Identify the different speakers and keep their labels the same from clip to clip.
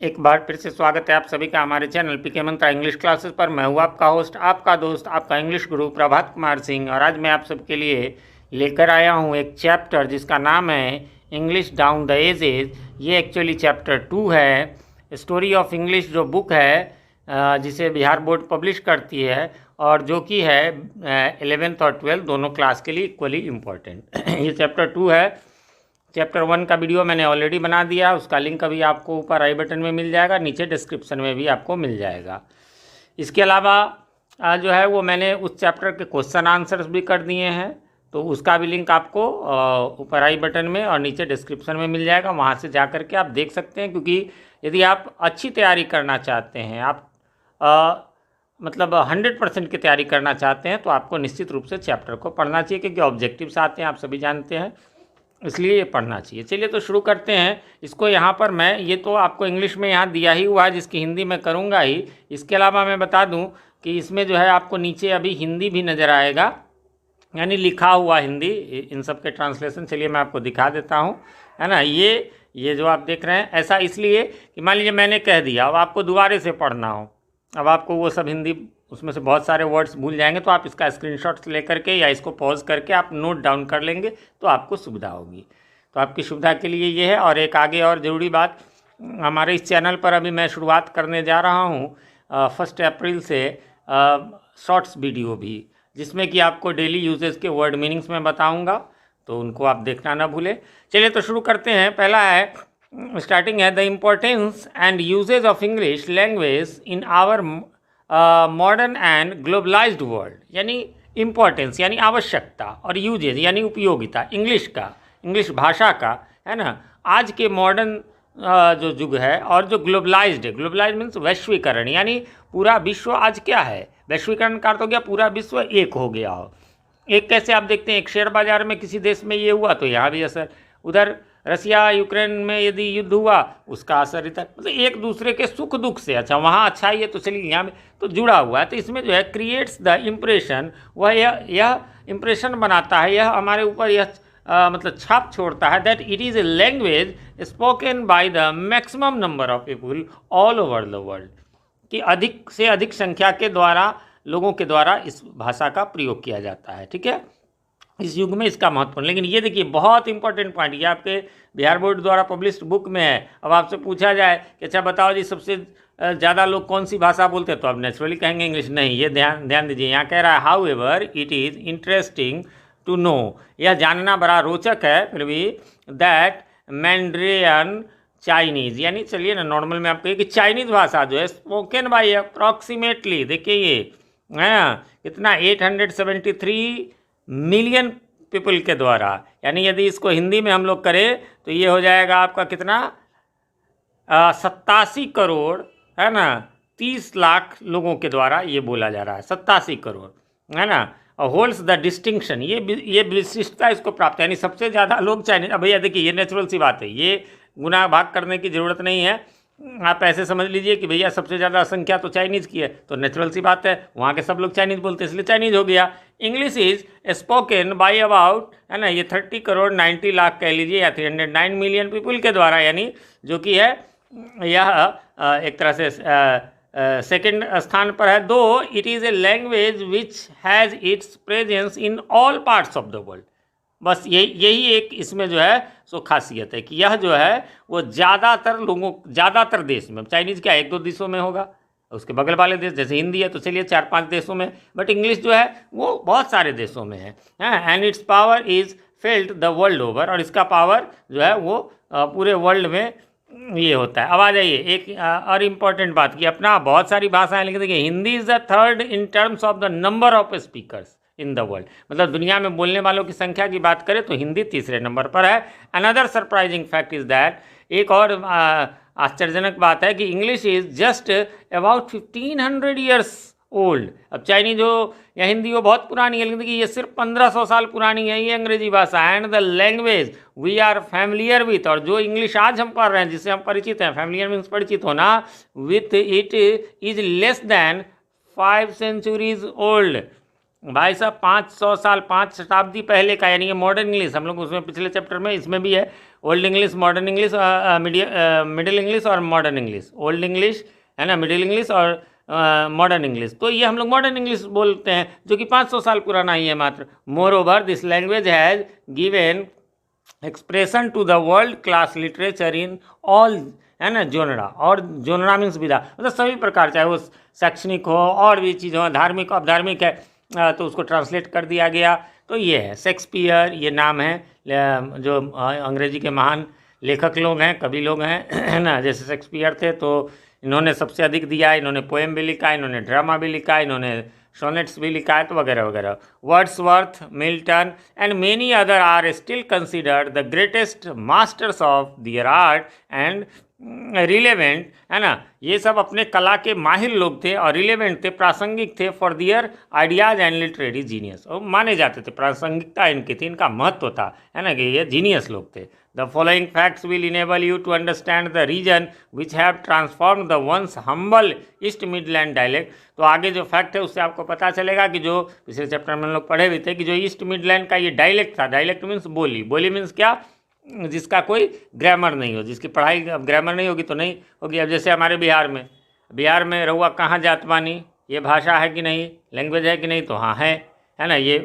Speaker 1: एक बार फिर से स्वागत है आप सभी का हमारे चैनल पीके मंत्रा इंग्लिश क्लासेस पर। मैं हूँ आपका होस्ट, आपका दोस्त, आपका इंग्लिश गुरु प्रभात कुमार सिंह। और आज मैं आप सबके लिए लेकर आया हूँ एक चैप्टर जिसका नाम है इंग्लिश डाउन द एजेस। ये एक्चुअली चैप्टर 2 है। स्टोरी ऑफ इंग्लिश जो बुक है जिसे बिहार बोर्ड पब्लिश करती है और जो कि है 11th और 12th दोनों क्लास के लिए इक्वली इम्पॉर्टेंट। ये चैप्टर 2 है। चैप्टर 1 का वीडियो मैंने ऑलरेडी बना दिया, उसका लिंक अभी आपको ऊपर आई बटन में मिल जाएगा, नीचे डिस्क्रिप्शन में भी आपको मिल जाएगा। इसके अलावा जो है वो मैंने उस चैप्टर के क्वेश्चन आंसर्स भी कर दिए हैं, तो उसका भी लिंक आपको ऊपर आई बटन में और नीचे डिस्क्रिप्शन में मिल जाएगा। वहाँ से जा कर के आप देख सकते हैं, क्योंकि यदि आप अच्छी तैयारी करना चाहते हैं, आप मतलब 100% की तैयारी करना चाहते हैं, तो आपको निश्चित रूप से चैप्टर को पढ़ना चाहिए, क्योंकि ऑब्जेक्टिव्स आते हैं, आप सभी जानते हैं, इसलिए ये पढ़ना चाहिए। चलिए तो शुरू करते हैं इसको। यहाँ पर मैं ये तो आपको इंग्लिश में यहाँ दिया ही हुआ है, जिसकी हिंदी मैं करूँगा ही। इसके अलावा मैं बता दूँ कि इसमें जो है आपको नीचे अभी हिंदी भी नज़र आएगा, यानी लिखा हुआ हिंदी, इन सब के ट्रांसलेशन। चलिए मैं आपको दिखा देता हूँ, है ना। ये जो आप देख रहे हैं, ऐसा इसलिए कि मान लीजिए मैंने कह दिया, अब आपको दोबारे से पढ़ना हो, अब आपको वो सब हिंदी, उसमें से बहुत सारे वर्ड्स भूल जाएंगे, तो आप इसका स्क्रीनशॉट लेकर के या इसको पॉज करके आप नोट डाउन कर लेंगे, तो आपको सुविधा होगी। तो आपकी सुविधा के लिए ये है। और एक आगे और ज़रूरी बात, हमारे इस चैनल पर अभी मैं शुरुआत करने जा रहा हूँ 1 अप्रैल से शॉर्ट्स वीडियो भी, जिसमें कि आपको डेली यूजेस के वर्ड मीनिंग्स में बताऊँगा, तो उनको आप देखना ना भूलें। चलिए तो शुरू करते हैं। पहला है, स्टार्टिंग है, the importance and usages of English language in our modern and globalized world. यानी इम्पोर्टेंस यानी आवश्यकता, और यूजेज यानी उपयोगिता इंग्लिश का, इंग्लिश भाषा का, है ना, आज के मॉडर्न जो युग है और जो ग्लोबलाइज्ड है। ग्लोबलाइज्ड मीन्स वैश्वीकरण, यानी पूरा विश्व आज क्या है, वैश्वीकरण का अर्थ हो गया पूरा विश्व एक हो गया हो। एक कैसे आप देखते हैं, एक शेयर बाजार में किसी देश में ये हुआ तो यहाँ भी असर, उधर रसिया यूक्रेन में यदि युद्ध हुआ उसका असर इधर, मतलब एक दूसरे के सुख दुख से, अच्छा वहाँ अच्छा ही है तो चलिए यहाँ में तो जुड़ा हुआ है। तो इसमें जो है क्रिएट्स द इम्प्रेशन, वह यह इम्प्रेशन बनाता है, यह हमारे ऊपर यह मतलब छाप छोड़ता है, that it is a language spoken by the maximum number of people all over the world, कि अधिक से अधिक संख्या के द्वारा, लोगों के द्वारा इस भाषा का प्रयोग किया जाता है। ठीक है, इस युग में इसका महत्वपूर्ण। लेकिन ये देखिए बहुत इंपॉर्टेंट पॉइंट, ये आपके बिहार बोर्ड द्वारा पब्लिश्ड बुक में है। अब आपसे पूछा जाए कि अच्छा बताओ जी सबसे ज़्यादा लोग कौन सी भाषा बोलते हैं, तो आप नेचुरली कहेंगे इंग्लिश। नहीं, ये ध्यान दीजिए, यहाँ कह रहा है however it is interesting to know, यह जानना बड़ा रोचक है फिर भी, दैट मैंड्रियन चाइनीज़, यानी चलिए ना नॉर्मल में आप कहिए कि चाइनीज़ भाषा जो है स्पोकन बाई अप्रॉक्सीमेटली, देखिए ये है कितना 873 मिलियन पीपल के द्वारा, यानी यदि इसको हिंदी में हम लोग करें तो ये हो जाएगा आपका कितना 87 करोड़, है ना, 30 लाख लोगों के द्वारा ये बोला जा रहा है, 87 करोड़, है ना। और होल्ड्स द डिस्टिंक्शन, ये विशिष्टता इसको प्राप्त है, यानी सबसे ज़्यादा लोग चाइनीज। अब भैया देखिए ये नेचुरल सी बात है, ये गुना भाग करने की ज़रूरत नहीं है। आप ऐसे समझ लीजिए कि भैया सबसे ज़्यादा संख्या तो चाइनीज़ की है, तो नेचुरल सी बात है वहाँ के सब लोग चाइनीज़ बोलते हैं, इसलिए चाइनीज़ हो गया। English is spoken by about, है ना, ये 30 करोड़ 90 लाख कह लीजिए, या 309 मिलियन पीपल के द्वारा, यानी जो कि है यह एक तरह से सेकंड स्थान पर है। दो it is a language which has its presence in all parts of the world. बस यही एक इसमें जो है सो खासियत है कि यह जो है वो ज़्यादातर देश में, चाइनीज़ क्या 1-2 देशों में होगा, उसके बगल वाले देश जैसे हिंदी है तो चलिए 4-5 देशों में, बट इंग्लिश जो है वो बहुत सारे देशों में है, and it's power is felt the world over, और इसका पावर जो है वो पूरे वर्ल्ड में ये होता है। अब आ जाइए एक और इम्पॉर्टेंट बात की, अपना बहुत सारी भाषाएं, लेकिन देखिए Hindi is the third in terms of the number of speakers in the world, मतलब दुनिया में बोलने वालों की संख्या की बात करें तो हिंदी तीसरे नंबर पर है। Another surprising fact is that, एक और आश्चर्यजनक बात है कि English is just about 1500 years old. अब चाइनीज हो या हिंदी हो बहुत पुरानी है, लेकिन देखिए ये सिर्फ 1500 साल पुरानी है ये अंग्रेजी भाषा। And the language we are familiar with, और जो इंग्लिश आज हम पढ़ रहे हैं, जिससे हम परिचित हैं, फैमिलियर मीन्स परिचित होना, with it is less than 5 centuries old. भाई साहब 500 साल, 5 शताब्दी पहले का, यानी कि मॉडर्न इंग्लिश, हम लोग उसमें पिछले चैप्टर में इसमें भी है, old English, modern English, middle English और मॉडर्न इंग्लिश, ओल्ड इंग्लिश है ना, मिडिल इंग्लिश और मॉडर्न इंग्लिश। तो ये हम लोग मॉडर्न इंग्लिश बोलते हैं, जो कि 500 साल पुराना ही है मात्र। Moreover this language has given expression to the world class literature in all, है ना, जोनरा, और जोनरा मीन्स विधा, मतलब सभी प्रकार, चाहे वो शैक्षणिक हो और भी चीज़ हो, धार्मिक, अब धार्मिक है तो उसको ट्रांसलेट कर दिया गया। तो ये है शेक्सपियर, ये नाम है जो अंग्रेजी के महान लेखक लोग हैं, कवि लोग हैं, है ना। जैसे शेक्सपियर थे तो इन्होंने सबसे अधिक दिया, इन्होंने पोएम भी लिखा, इन्होंने ड्रामा भी लिखा, इन्होंने सोनेट्स भी लिखा है, तो वगैरह वगैरह। Wordsworth, Milton and many other are still considered the greatest masters of their art and relevant, है ना। ये सब अपने कला के माहिर लोग थे और रिलेवेंट थे, प्रासंगिक थे, for their ideas and literary genius, और माने जाते थे, प्रासंगिकता इनकी थी, इनका महत्व था, है ना, कि ये जीनियस लोग थे। The following facts will enable you to understand the reason which have transform the once humble East Midland dialect. तो आगे जो फैक्ट है उससे आपको पता चलेगा कि जो पिछले चैप्टर में हम लोग पढ़े हुए थे कि जो ईस्ट मिडलैंड का ये डायलेक्ट था, डायलेक्ट मीन्स बोली, बोली मीन्स क्या, जिसका कोई ग्रामर नहीं हो, जिसकी पढ़ाई अब ग्रामर नहीं होगी तो नहीं होगी। अब जैसे हमारे बिहार में रहुआ कहाँ जात बानी, ये भाषा है कि नहीं, लैंग्वेज है कि नहीं, तो हाँ है ना। ये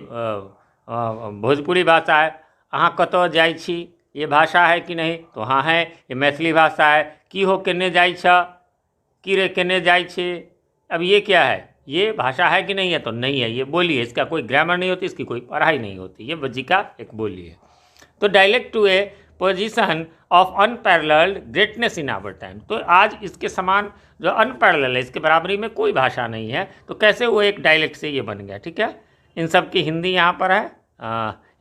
Speaker 1: भोजपुरी भाषा है। अहाँ कतौ जाइ छी, ये भाषा है कि नहीं, तो हाँ है, ये मैथिली भाषा है। की हो केने जाइ छ, की रे केने जाइ छे, अब ये क्या है, ये भाषा है कि नहीं है, तो नहीं है, ये बोली है, इसका कोई ग्रामर नहीं होती, इसकी कोई पढ़ाई नहीं होती, ये बज्जी का एक बोली है। तो dialect to a position of unparalleled greatness in our time, तो आज इसके समान जो अनपैरेलल है, इसके बराबरी में कोई भाषा नहीं है, तो कैसे वो एक डायलेक्ट से ये बन गया। ठीक है, इन सब की हिंदी यहाँ पर है,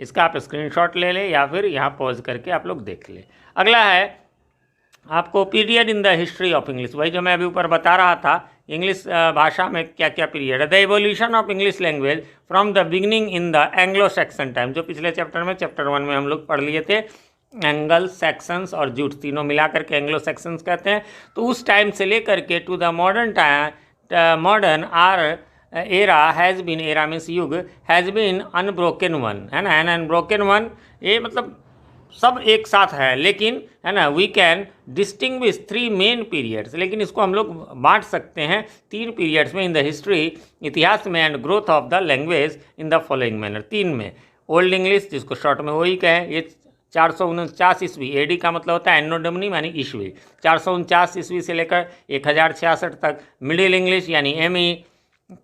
Speaker 1: इसका आप स्क्रीनशॉट ले लें या फिर यहाँ पॉज करके आप लोग देख लें। अगला है आपको period in the history of English, वही जो मैं अभी ऊपर बता रहा था, इंग्लिश भाषा में क्या क्या पीरियड है। The evolution of English language from the beginning in the Anglo Saxon time, जो पिछले चैप्टर में चैप्टर 1 में हम लोग पढ़ लिए थे, एंगल सैक्सन्स और जूट तीनों मिला करके एंग्लो सैक्सन्स कहते हैं। तो उस टाइम से लेकर के to the modern are era has been, era means युग, हैज़ बीन अनब्रोकन वन, है ना, एन अनब्रोकन वन, ये मतलब सब एक साथ है, लेकिन है ना, we can distinguish 3 main periods, लेकिन इसको हम लोग बांट सकते हैं 3 पीरियड्स में इन द हिस्ट्री, इतिहास में, and growth of the language in the following manner. 3 में ओल्ड इंग्लिश, जिसको शॉर्ट में वही कहें, ये 449 ईस्वी, एडी का मतलब होता है एनो डोमिनी यानी ईस्वी, 449 ईस्वी से लेकर 1066 तक। मिडिल इंग्लिश यानी एमई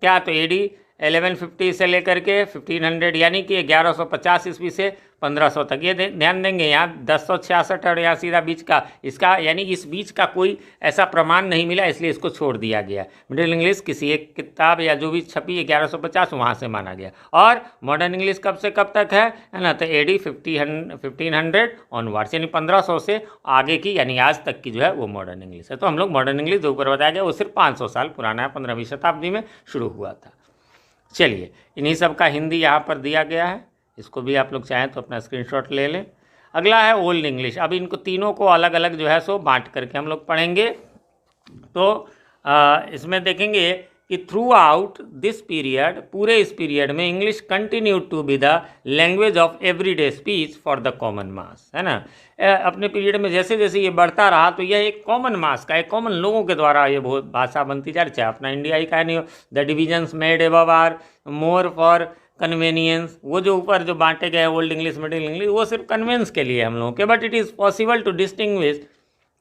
Speaker 1: क्या, तो एडी 1150 से लेकर के 1500 यानी कि 1150 ईस्वी से 1500 तक। ये ध्यान देंगे, यहाँ 1066 और यहाँ सीधा बीच का, इसका यानी इस बीच का कोई ऐसा प्रमाण नहीं मिला, इसलिए इसको छोड़ दिया गया। मिडिल इंग्लिश किसी एक किताब या जो भी छपी 1150 वहाँ से माना गया। और मॉडर्न इंग्लिश कब से कब तक है ना, तो एडी 1500 ऑनवर्ड्स, यानी 1500 से आगे की, यानी आज तक की जो है वो मॉडर्न इंग्लिश है। तो हम लोग मॉडर्न इंग्लिश जो ऊपर बताया गया वो सिर्फ 500 साल पुराना है, 15वीं शताब्दी में शुरू हुआ था। चलिए, इन्हीं सब का हिंदी यहाँ पर दिया गया है, इसको भी आप लोग चाहें तो अपना स्क्रीनशॉट ले लें। अगला है ओल्ड इंग्लिश। अब इनको तीनों को अलग अलग जो है सो बांट करके हम लोग पढ़ेंगे। तो इसमें देखेंगे कि थ्रू आउट दिस पीरियड, पूरे इस पीरियड में English continue to be the language of everyday speech for the common mass, है ना। अपने पीरियड में जैसे जैसे ये बढ़ता रहा तो यह एक कॉमन मास का, एक कॉमन लोगों के द्वारा ये बहुत भाषा बनती जा रही, चाहे अपना इंडिया ही का नहीं हो। The divisions made above are more for convenience, वो जो ऊपर जो बांटे गए ओल्ड इंग्लिश मिडिल इंग्लिश, वो सिर्फ कन्वेंस के लिए हम लोगों के, but it is possible to distinguish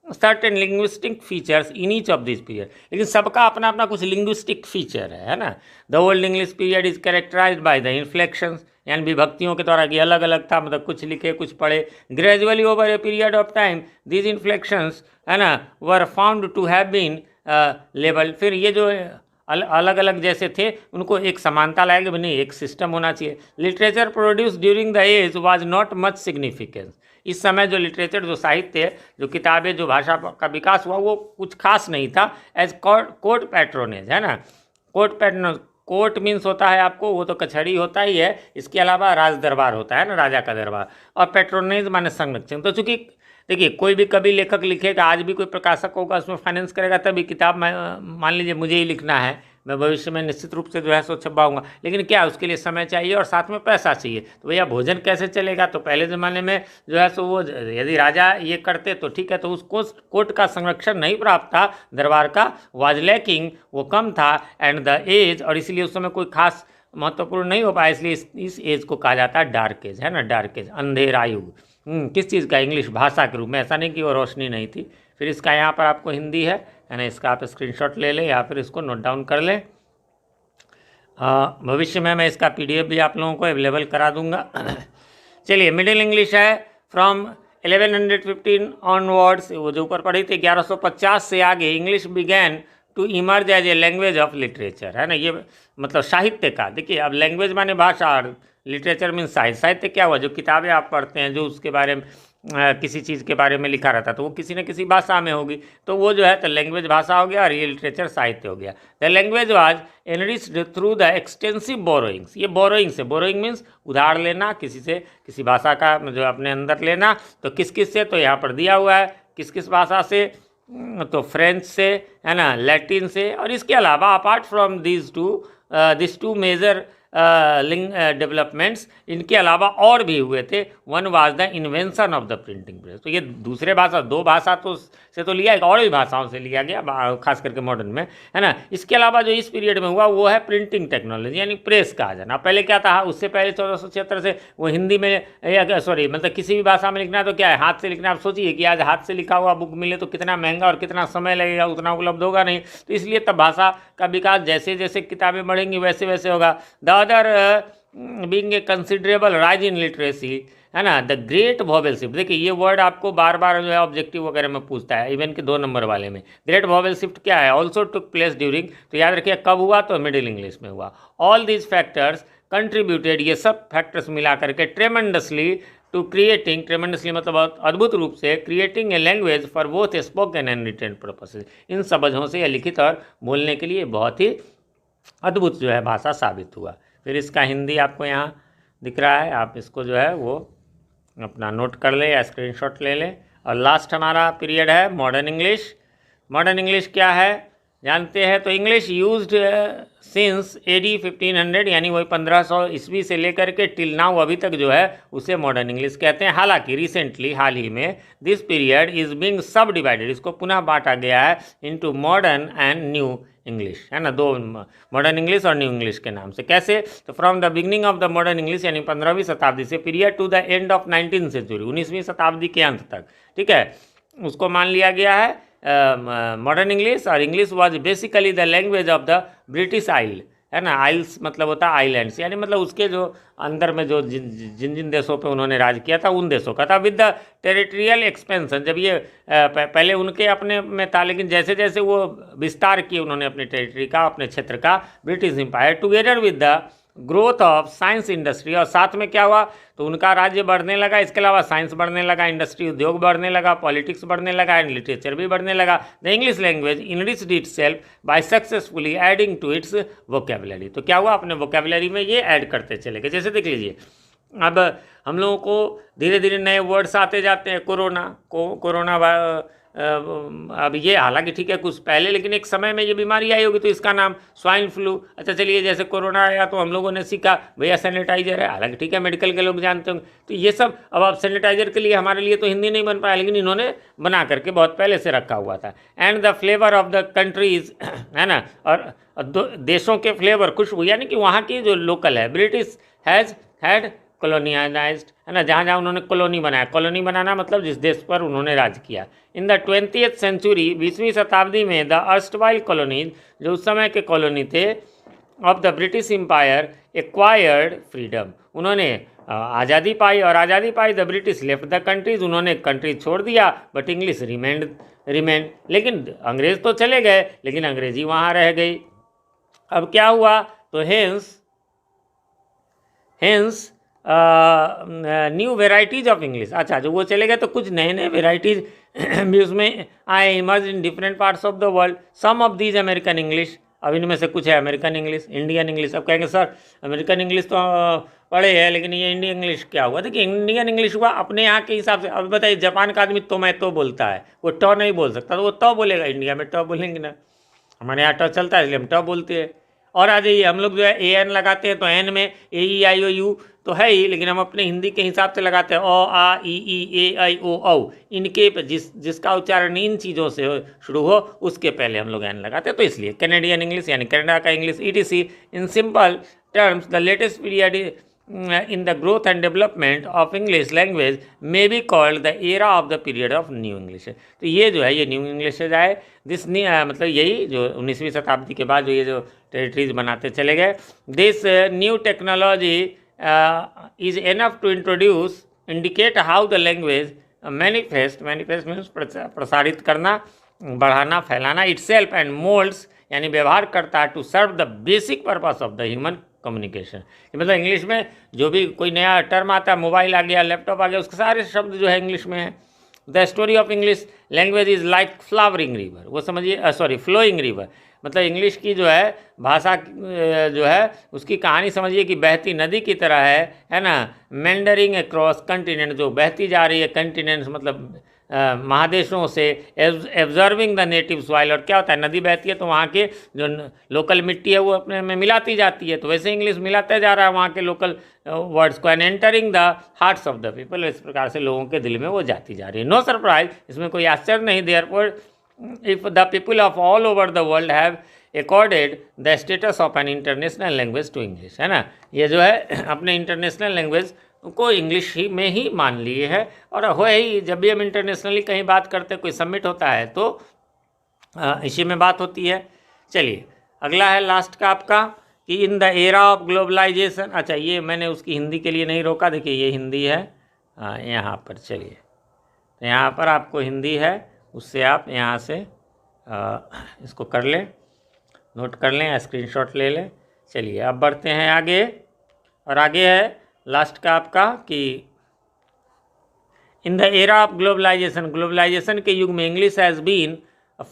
Speaker 1: certain linguistic features in each of this period, लेकिन सबका अपना अपना कुछ लिंग्विस्टिक फीचर है ना। The Old English period is characterized by the inflections, यानी विभक्तियों के द्वारा कि अलग अलग था, मतलब कुछ लिखे कुछ पढ़े। Gradually over a period of time these inflections, है ना, were found to have been लेबल, फिर ये जो अलग अलग जैसे थे उनको एक समानता लाएगा, नहीं एक सिस्टम होना चाहिए। Literature produce during the age was not much significance, इस समय जो लिटरेचर, जो साहित्य, जो किताबें, जो भाषा का विकास हुआ वो कुछ खास नहीं था। एज कोर्ट पैट्रोनेज, है ना, कोर्ट पैट्रोनेज, कोर्ट मीन्स होता है आपको, वो तो कचहरी होता ही है, इसके अलावा राज दरबार होता है ना, राजा का दरबार, और पैट्रोनेज माने संरक्षण। तो चूँकि देखिए कोई भी कभी लेखक लिखेगा, आज भी कोई प्रकाशक होगा उसमें फाइनेंस करेगा तभी किताब, मान लीजिए मुझे ही लिखना है, मैं भविष्य में निश्चित रूप से जो है सो छपाऊंगा, लेकिन क्या उसके लिए समय चाहिए और साथ में पैसा चाहिए। तो भैया भोजन कैसे चलेगा? तो पहले ज़माने में जो है सो वो यदि राजा ये करते तो ठीक है, तो उस कोर्ट का संरक्षण नहीं प्राप्त था, दरबार का वाज लैकिंग, वो कम था, एंड द एज, और इसलिए उस समय कोई खास महत्वपूर्ण नहीं हो पाया, इसलिए इस एज को कहा जाता है डार्क एज, है ना, डार्क एज, अंधेरा युग। किस चीज़ का? इंग्लिश भाषा के रूप में। ऐसा नहीं कि वो रोशनी नहीं थी। फिर इसका यहाँ पर आपको हिंदी है ना, इसका आप स्क्रीनशॉट ले लें या फिर इसको नोट डाउन कर लें। भविष्य में मैं इसका PDF भी आप लोगों को अवेलेबल करा दूंगा। चलिए, मिडिल इंग्लिश है फ्रॉम 1115 ऑनवर्ड्स, वो जो ऊपर पढ़ी थी 1150 से आगे English began to emerge as a language of literature, है ना। ये मतलब साहित्य का, देखिए अब लैंग्वेज माने भाषा और लिटरेचर मीन साहित्य। साहित्य क्या हुआ? जो किताबें आप पढ़ते हैं, जो उसके बारे में किसी चीज़ के बारे में लिखा रहता है, तो वो किसी न किसी भाषा में होगी, तो वो जो है तो लैंग्वेज भाषा हो गया और ये लिटरेचर साहित्य हो गया। The language was enriched through the extensive borrowings. ये बोरोइंग्स है, बोरोइंग मीन्स उधार लेना किसी से, किसी भाषा का जो अपने अंदर लेना। तो किस किस से? तो यहाँ पर दिया हुआ है किस किस भाषा से, तो फ्रेंच से, है ना, लैटिन से, और इसके अलावा apart from this two major developments, इनके अलावा और भी हुए थे। One was the invention of the printing press. तो ये दूसरे भाषा, दो भाषा तो से तो लिया, एक और भी भाषाओं से लिया गया, खास करके मॉडर्न में, है ना। इसके अलावा जो इस पीरियड में हुआ वो है प्रिंटिंग टेक्नोलॉजी, यानी प्रेस का आ जाना। पहले क्या था? उससे पहले 1476 से वो हिंदी में या सॉरी मतलब किसी भी भाषा में लिखना है तो क्या है, हाथ से लिखना। आप सोचिए कि आज हाथ से लिखा हुआ बुक मिले तो कितना महंगा और कितना समय लगेगा, उतना उपलब्ध होगा नहीं। तो इसलिए तब भाषा का विकास जैसे जैसे किताबें बढ़ेंगी वैसे वैसे होगा। The other being a considerable rise in literacy, है ना, द ग्रेट वॉवेल शिफ्ट। देखिए ये वर्ड आपको बार बार जो है ऑब्जेक्टिव वगैरह में पूछता है, इवन के 2 नंबर वाले में। ग्रेट वॉवेल शिफ्ट क्या है? ऑल्सो टुक प्लेस ड्यूरिंग, तो याद रखिए कब हुआ? तो मिडिल इंग्लिश में हुआ। ऑल दीज फैक्टर्स कंट्रीब्यूटेड, ये सब फैक्टर्स मिला करके ट्रेमेंडसली टू क्रिएटिंग, ट्रेमेंडसली मतलब बहुत अद्भुत रूप से, creating a language for both spoken and written purposes. इन सब वजहों से यह लिखित और बोलने के लिए बहुत ही अद्भुत जो है भाषा साबित हुआ। फिर इसका हिंदी आपको यहाँ दिख रहा है, आप इसको जो है वो अपना नोट कर ले या स्क्रीनशॉट ले लें। और लास्ट हमारा पीरियड है मॉडर्न इंग्लिश। मॉडर्न इंग्लिश क्या है जानते हैं? तो इंग्लिश यूज्ड सिंस AD 1500, यानी वही 1500 ईस्वी से लेकर के टिल नाउ अभी तक जो है उसे मॉडर्न इंग्लिश कहते हैं। हालांकि रिसेंटली, हाल ही में, this period is being subdivided, इसको पुनः बांटा गया है into modern and new English, है ना, 2 मॉडर्न इंग्लिश और न्यू इंग्लिश के नाम से। कैसे? तो from the beginning of the modern English, यानी 15वीं शताब्दी से, period to the end of 19th century, 19वीं शताब्दी के अंत तक, ठीक है, उसको मान लिया गया है मॉडर्न इंग्लिश। और English was basically the language of the British isle, है ना। आइल्स मतलब होता है आइलैंड्स, यानी मतलब उसके जो अंदर में जो जिन जिन देशों पे उन्होंने राज किया था उन देशों का था। विद द टेरिटरियल एक्सपेंशन, जब ये पहले उनके अपने में था, लेकिन जैसे जैसे वो विस्तार किए उन्होंने अपने टेरिटरी का, अपने क्षेत्र का, British Empire, together with the growth of science industry, और साथ में क्या हुआ? तो उनका राज्य बढ़ने लगा, इसके अलावा साइंस बढ़ने लगा, इंडस्ट्री उद्योग बढ़ने लगा, पॉलिटिक्स बढ़ने लगा, एंड लिटरेचर भी बढ़ने लगा। The English language enriched itself by successfully adding to its vocabulary. तो क्या हुआ? अपने वोकेबुलरी में ये ऐड करते चले गए। जैसे देख लीजिए, अब हम लोगों को धीरे धीरे नए वर्ड्स आते जाते हैं। कोरोना अब ये हालांकि ठीक है कुछ पहले, लेकिन एक समय में ये बीमारी आई होगी तो इसका नाम स्वाइन फ्लू। अच्छा चलिए, जैसे कोरोना आया तो हम लोगों ने सीखा भैया सैनिटाइजर है, हालांकि ठीक है मेडिकल के लोग जानते होंगे। तो ये सब अब आप सैनिटाइजर के लिए हमारे लिए तो हिंदी नहीं बन पाया, लेकिन इन्होंने बना करके बहुत पहले से रखा हुआ था। And the flavour of the countries, है ना, और देशों के फ्लेवर, खुशबू, यानी कि वहाँ की जो लोकल है। ब्रिटिश हैज़ हैड कॉलोनियलाइज्ड, है ना, जहाँ जहाँ उन्होंने कॉलोनी बनाया। कॉलोनी बनाना मतलब जिस देश पर उन्होंने राज किया। इन द 20th सेंचुरी, 20वीं शताब्दी में, द अर्स्टवाइल कॉलोनीज, जो उस समय के कॉलोनी थे, of the British Empire acquired freedom, उन्होंने आज़ादी पाई, और आज़ादी पाई। The British left the countries, उन्होंने कंट्री छोड़ दिया, बट इंग्लिश रिमेंड, लेकिन अंग्रेज तो चले गए लेकिन अंग्रेजी वहाँ रह गई। अब क्या हुआ? तो hence new varieties of English, अच्छा जो वो चले गए तो कुछ नए नए वेराइटीज़ भी उसमें आए, emerge in different parts of the world. Some of these American English, अब इनमें से कुछ है अमेरिकन इंग्लिश, इंडियन इंग्लिश। अब कहेंगे सर अमेरिकन इंग्लिश तो पढ़े हैं, लेकिन ये इंडियन इंग्लिश क्या हुआ? देखिए इंडियन इंग्लिश हुआ अपने यहाँ के हिसाब से। अब बताइए, जापान का आदमी तो मैं तो बोलता है, वो ट नहीं बोल सकता, तो वो तो बोलेगा, इंडिया में तो बोलेंगे ना। हमारे यहाँ ट चलता है इसलिए हम ट बोलते हैं। और आ जाइए, हम लोग जो है ए एन लगाते हैं तो एन में ए ई आई ओ यू तो है ही, लेकिन हम अपने हिंदी के हिसाब से लगाते हैं अ आ ई ए आई ओ औ। इनके जिसका उच्चारण इन चीज़ों से शुरू हो उसके पहले हम लोग एन लगाते हैं, तो इसलिए कैनेडियन इंग्लिश यानी कनाडा का English ETC। In simple terms the latest period in the growth and development of English language may be called the era of the period of New English। तो ये जो है ये न्यू इंग्लिश है, this मतलब यही जो 19वीं शताब्दी के बाद जो ये जो टेरिटरीज बनाते चले गए। This new technology is enough to introduce indicate how the language manifest means प्रसारित करना, बढ़ाना, फैलाना, इटसेल्फ एंड मोल्ड्स यानी व्यवहार करता है to serve the basic purpose of the human communication. मतलब इंग्लिश में जो भी कोई नया टर्म आता है, मोबाइल आ गया, लैपटॉप आ गया, उसके सारे शब्द जो है इंग्लिश में है। The story of English language is like flowering river, वो समझिए सॉरी फ्लोइंग रिवर, मतलब इंग्लिश की जो है भाषा जो है उसकी कहानी समझिए कि बहती नदी की तरह है ना। मेंडरिंग अक्रॉस कंटिनेंट, जो बहती जा रही है कंटिनेंट्स मतलब महादेशों से, एब्जर्विंग द नेटिव सॉइल। और क्या होता है, नदी बहती है तो वहाँ के जो लोकल मिट्टी है वो अपने में मिलाती जाती है, तो वैसे इंग्लिश मिलाते जा रहा है वहाँ के लोकल वर्ड्स को। And entering the hearts of the people, इस प्रकार से लोगों के दिल में वो जाती जा रही है। नो सरप्राइज, इसमें कोई आश्चर्य नहीं। Therefore if the people of all over the world have accorded the status of an international language to English, है ना, ये जो है अपने इंटरनेशनल लैंग्वेज को इंग्लिश ही में ही मान लिए है। और हो ही, जब भी हम इंटरनेशनली कहीं बात करते हैं, कोई समिट होता है तो इसी में बात होती है। चलिए अगला है लास्ट का आपका कि in the era of globalization. अच्छा, ये मैंने उसकी हिंदी के लिए नहीं रोका, देखिए ये हिंदी है यहाँ पर। चलिए तो यहाँ पर आपको हिंदी है, उससे आप यहाँ से इसको कर लें, नोट कर लें या स्क्रीनशॉट ले लें। चलिए अब बढ़ते हैं आगे, और आगे है लास्ट का आपका कि in the era of globalization के युग में English has been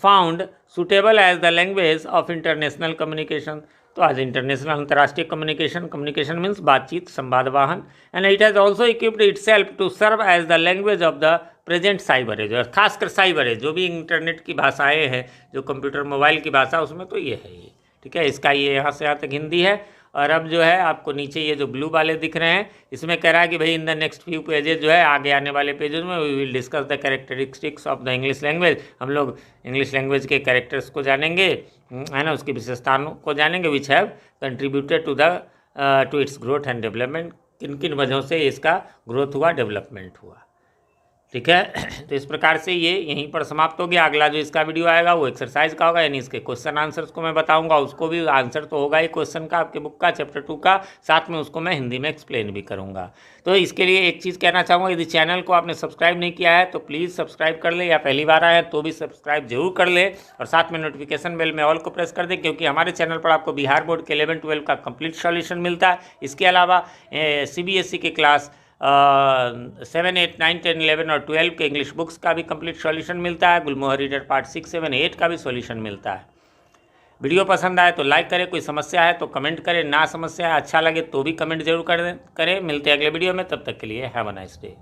Speaker 1: found suitable as the language of international communication. तो आज इंटरनेशनल अंतर्राष्ट्रीय कम्युनिकेशन मीन्स बातचीत, संवाद वाहन। And it has also equipped itself to serve as the language of the present cyber age. और खासकर cyber as, जो भी इंटरनेट की भाषाएँ हैं, जो कंप्यूटर मोबाइल की भाषा, उसमें तो ये है ये, ठीक है। इसका ये यहाँ से यहाँ तक हिंदी है। और अब जो है आपको नीचे ये जो ब्लू वाले दिख रहे हैं, इसमें कह रहा है कि भाई in the next few pages जो है आगे आने वाले पेजेस में we will discuss the characteristics of the English language. हम लोग इंग्लिश लैंग्वेज के कैरेक्टर्स को जानेंगे, है ना, उसकी विशेषताओं को जानेंगे, which have contributed to its growth and development. किन किन वजहों से इसका ग्रोथ हुआ, डेवलपमेंट हुआ, ठीक है। तो इस प्रकार से ये यहीं पर समाप्त हो गया। अगला जो इसका वीडियो आएगा वो एक्सरसाइज का होगा, यानी इसके क्वेश्चन आंसर्स को मैं बताऊंगा, उसको भी आंसर तो होगा ही क्वेश्चन का आपके बुक का चैप्टर 2 का, साथ में उसको मैं हिंदी में एक्सप्लेन भी करूंगा। तो इसके लिए एक चीज़ कहना चाहूँगा, यदि चैनल को आपने सब्सक्राइब नहीं किया है तो प्लीज़ सब्सक्राइब कर ले, या पहली बार आए तो भी सब्सक्राइब जरूर कर ले, और साथ में नोटिफिकेशन बेल में ऑल को प्रेस कर दें, क्योंकि हमारे चैनल पर आपको बिहार बोर्ड के 11-12 का कंप्लीट सॉल्यूशन मिलता है। इसके अलावा CBSE के क्लास 7, 8, 9, 10, 11 और 12 के इंग्लिश बुक्स का भी कंप्लीट सॉल्यूशन मिलता है। गुलमोहर रीडर पार्ट 6, 7, 8 का भी सॉल्यूशन मिलता है। वीडियो पसंद आए तो लाइक करें, कोई समस्या है तो कमेंट करें, ना समस्या है अच्छा लगे तो भी कमेंट जरूर करें। मिलते हैं अगले वीडियो में, तब तक के लिए हैव अ नाइस डे।